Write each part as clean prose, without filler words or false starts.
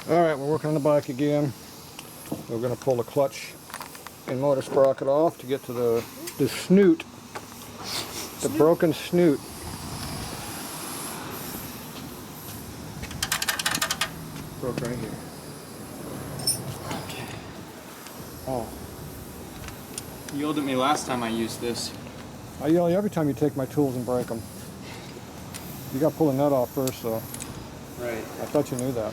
Alright, we're working on the bike again. We're going to pull the clutch and motor sprocket off to get to the snoot. The broken snoot. Broke right here. Okay. Oh. You yelled at me last time I used this. I yell every time you take my tools and break them. You got to pull the nut off first, though. Right. I thought you knew that.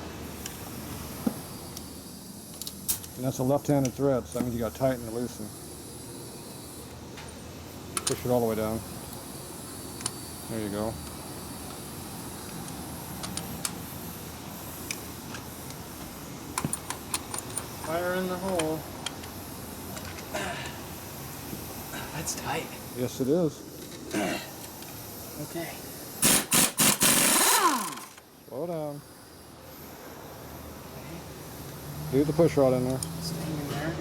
And that's a left-handed thread, so that means you got to tighten and loosen. Push it all the way down. There you go. Fire in the hole. That's tight. Yes, it is. Okay. Slow down. Leave the push rod in there. Staying in there,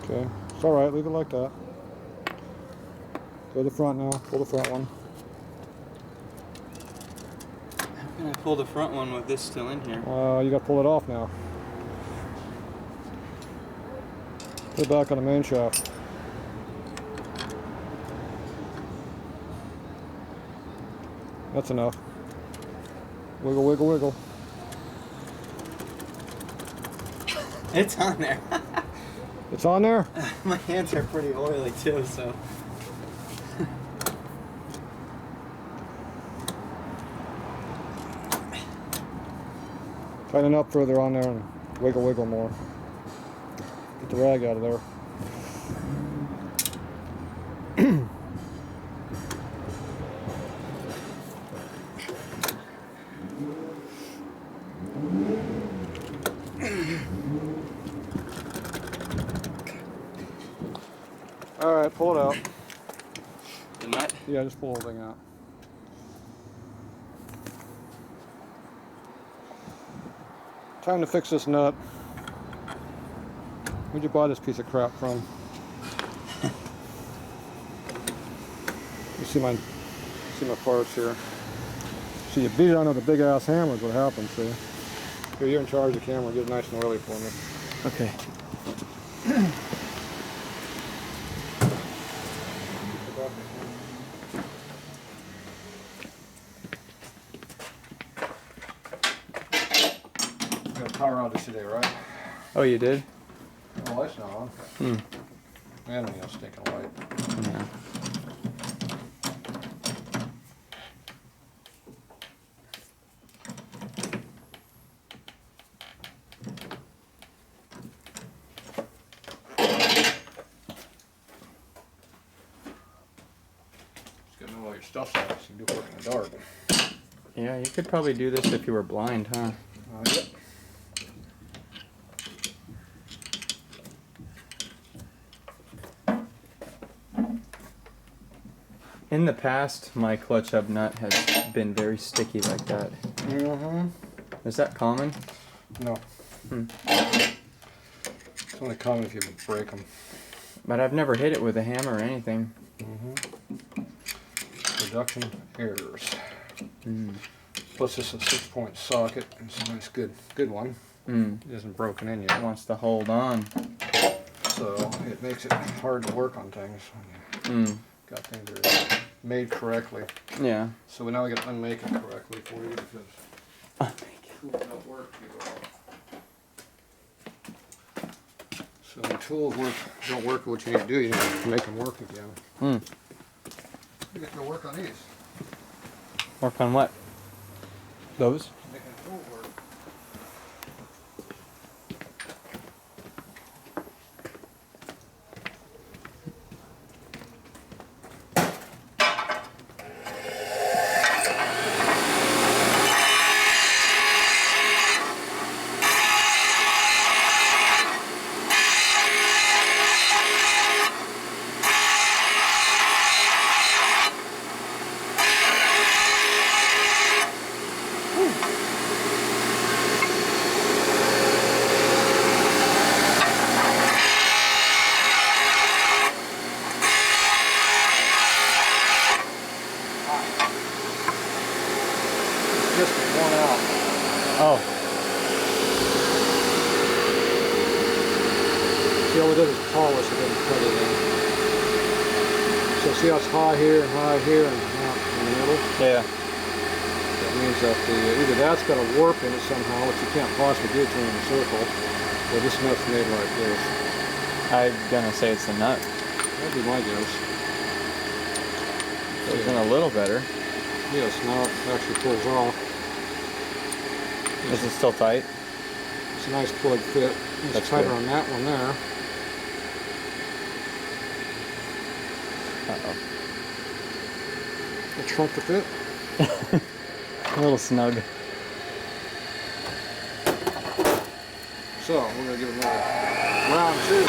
okay? Okay. It's alright, leave it like that. Go to the front now. Pull the front one. How can I pull the front one with this still in here? You got to pull it off now. Put it back on the main shaft. That's enough. Wiggle, wiggle, wiggle. It's on there. It's on there? My hands are pretty oily too, so. Tighten up further on there and wiggle, wiggle more. Get the rag out of there. Alright, pull it out. The nut? Yeah, just pull the whole thing out. Time to fix this nut. Where'd you buy this piece of crap from? You see my parts here. See, you beat it on with a big ass hammer is what happens, see? Here, you're in charge of the camera. Get it nice and oily for me. Okay. Got a power outage today, right? Oh, you did? The light's not on. Hmm. Man, we got stinking light. Yeah. Just gotta know all your stuff's out so you can do work in the dark. Yeah, you could probably do this if you were blind, huh? Yep. In the past, my clutch hub nut has been very sticky like that. Mm-hmm. Is that common? No. Hmm. It's only common if you break them. But I've never hit it with a hammer or anything. Mm-hmm. Production errors. Mm. Plus this is a 6-point socket. It's a nice good one. Mm. It isn't broken in It yet. wants to hold on. So it makes it hard to work on things. Mm. Got things that are made correctly. Yeah. So now we got to unmake it correctly for you because tools don't work too well. So when tools don't work what you need to do, you need to make them work again. Mm. You got to work on these. Work on what? Those? Making the tool work. worn out. Oh. See, all we did is polish it and cut it in. So see how it's high here and out in the middle? Yeah. That means that either that's got a warp in it somehow, which you can't possibly do to in a circle, or this nut's made like this. I'm gonna say it's the nut. That'd be my guess. Isn't a little better. Yes, now it actually pulls off. Is it still tight? It's a nice plug fit. It's That's tighter good. on that one there. Uh-oh. It shrunk to fit. A little snug. So we're gonna give it another round two.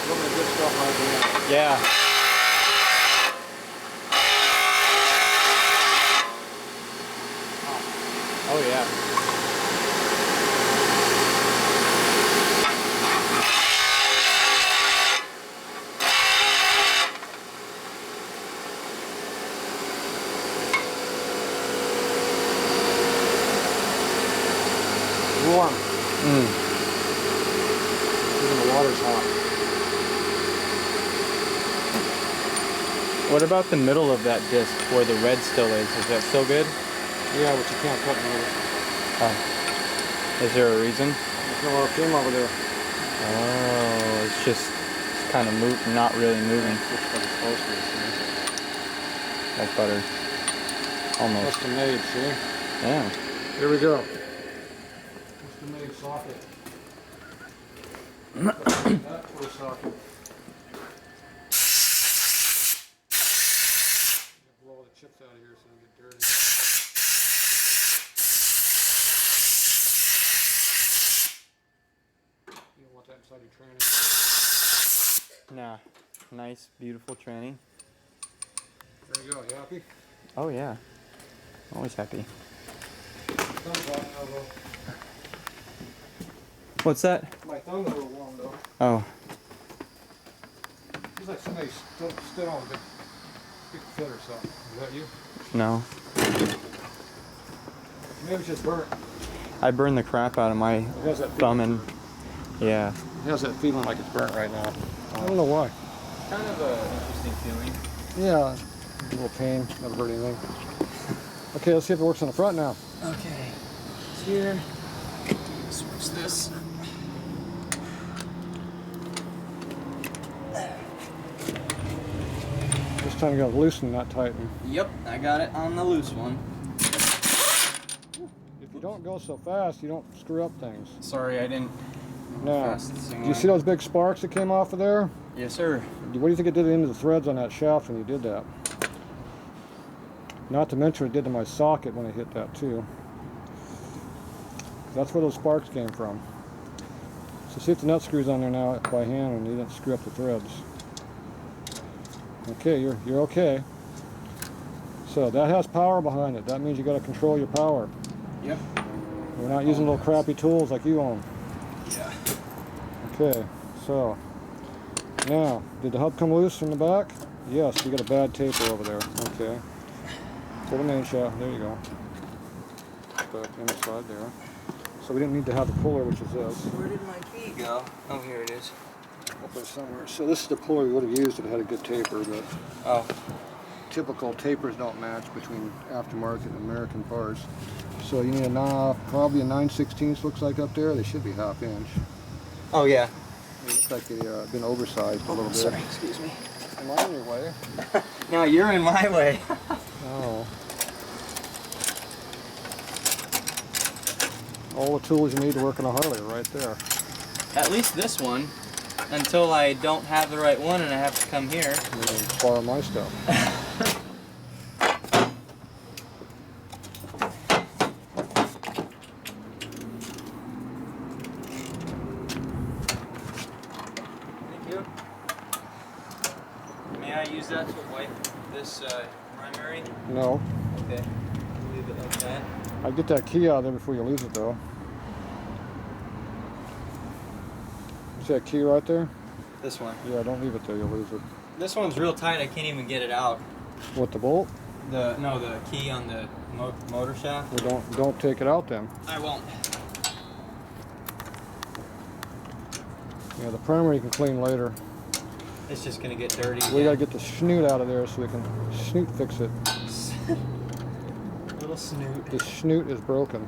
Looking at good stuff right now. Yeah. Oh yeah. Warm. Mm. Even the water's hot. What about the middle of that disc where the red still is? Is that still good? Yeah, but you can't cut me. Oh. Is there a reason? There's no RPM over there. Oh, it's just kind of not really moving. Looks like it's supposed to, see? Like butter. Almost. Custom made, see? Yeah. Here we go. Custom made socket. That for a socket. Blow all the chips out of here so they get dirty. You don't want that inside your tranny. Nah. Nice, beautiful tranny. There you go. You happy? Oh yeah. Always happy. Thumb's hot now, though. What's that? My thumb's a little warm, though. Oh. Feels like somebody stood on a big foot or something. Is that you? No. Maybe it's just burnt. I burned the crap out of my It has that thumb feeling. and yeah. It has that feeling like it's burnt right now. I don't know why. Kind of an interesting feeling. Yeah, a little pain. Never hurt anything. Okay, let's see if it works on the front now. Okay. It's here. Switch this. This time you gotta loosen, not tighten. Yep, I got it on the loose one. If you don't go so fast, you don't screw up things. Sorry, I didn't. Now, Fast this thing do you see those big sparks that came off of there? Yes, sir. What do you think it did into the threads on that shaft when you did that? Not to mention it did to my socket when I hit that too. That's where those sparks came from. So see if the nut screws on there now by hand and you didn't screw up the threads. Okay, you're okay. So that has power behind it. That means you got to control your power. Yep. We're not using little crappy tools like you own. Yeah. Okay, so now, did the hub come loose from the back? Yes, you got a bad taper over there. Okay. Pull the main shaft. There you go. Back inside there. So we didn't need to have the puller, which is this. Where did my key go? Oh, here it is. Up there somewhere. So this is the puller we would have used if it had a good taper, but Oh. typical tapers don't match between aftermarket and American parts. So you need probably a 9/16 looks like up there. They should be half inch. Oh yeah. They look like they've been oversized a little bit. Sorry, excuse me. Am I in your way? No, you're in my way. Oh. All the tools you need to work on a Harley are right there. At least this one. Until I don't have the right one and I have to come here. You can borrow my stuff. Thank you. May I use that to wipe this primary? No. Okay. Leave it like that. I'd get that key out of there before you lose it though. See that key right there? This one. Yeah, don't leave it there, you'll lose it. This one's real tight. I can't even get it out. What, the bolt? The key on the motor shaft. Well, don't take it out then. I won't. Yeah, the primer you can clean later. It's just gonna get dirty. We gotta get the snoot out of there so we can snoot fix it. Little snoot. The snoot is broken.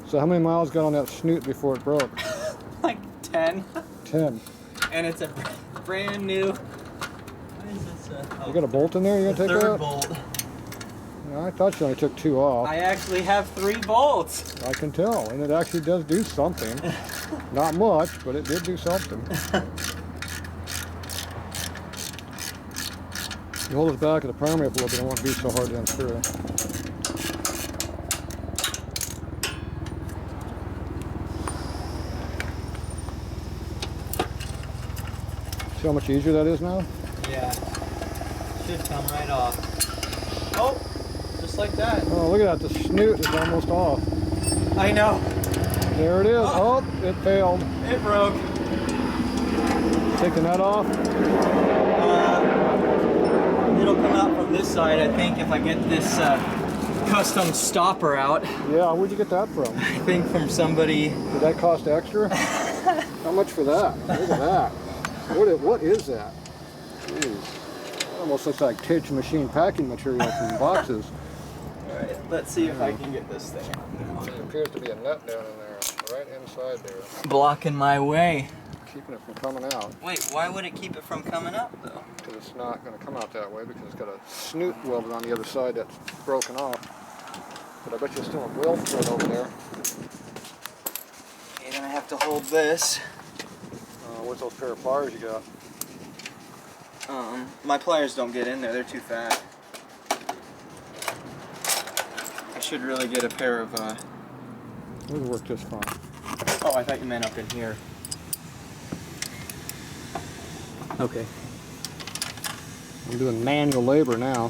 So how many miles got on that snoot before it broke? Like 10. 10. And it's a brand new. What is this? You got a bolt in there? You gonna take third that? bolt. No, I thought you only took 2 off. I actually have 3 bolts. I can tell, and it actually does do something. Not much, but it did do something. You hold the back of the primer up a little bit, it won't be so hard to unscrew. See how much easier that is now? Yeah. Should come right off. Oh, just like that. Oh, look at that, the snoot is almost off. I know. There it is. Oh, it failed. It broke. Take the nut off. It'll come out from this side, I think, if I get this custom stopper out. Yeah, where'd you get that from? I think from somebody. Did that cost extra? How much for that? Look at that. What is that? Jeez. It almost looks like Tatro machine packing material from boxes. Alright, let's see if I can get this thing out now. There appears to be a nut down in there, right inside there, Blocking my way. keeping it from coming out. Wait, why would it keep it from coming up though? Because it's not going to come out that way because it's got a snoot welded on the other side that's broken off. But I bet you still a weld thread over there. You're gonna have to hold this. Where's those pair of pliers you got? My pliers don't get in there, they're too fat. I should really get a pair of, It would work just fine. Oh, I thought you meant up in here. Okay. I'm doing manual labor now.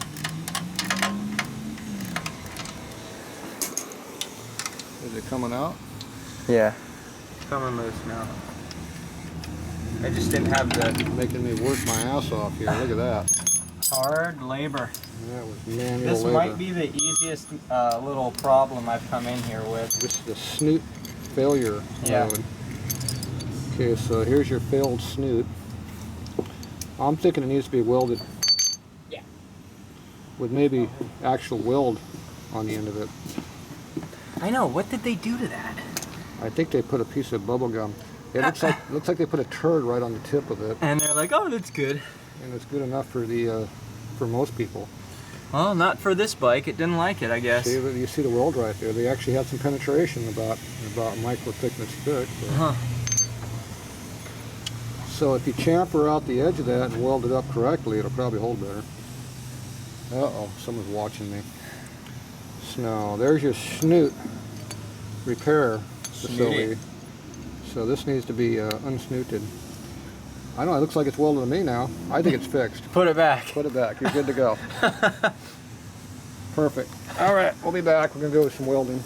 Is it coming out? Yeah. Coming loose now. I just didn't have the Making me work my ass off here. Look at that. hard labor. That was manual This labor. might be the easiest little problem I've come in here with. This is the snoot failure Yeah. mode. Okay, so here's your failed snoot. I'm thinking it needs to be welded. Yeah. With maybe actual weld on the end of it. I know. What did they do to that? I think they put a piece of bubble gum. It looks like they put a turd right on the tip of it, And they're like, oh, that's good. and it's good enough for the for most people. Well, not for this bike. It didn't like it, I guess. See, you see the weld right there. They actually had some penetration about micro thickness thick. So. Huh. So if you chamfer out the edge of that and weld it up correctly, it'll probably hold better. Uh-oh, someone's watching me. So there's your snoot repair facility. So this needs to be unsnooted. I know, it looks like it's welded to me now. I think it's fixed. Put it back. Put it back, you're good to go. Perfect. All right, we'll be back. We're gonna go with some welding.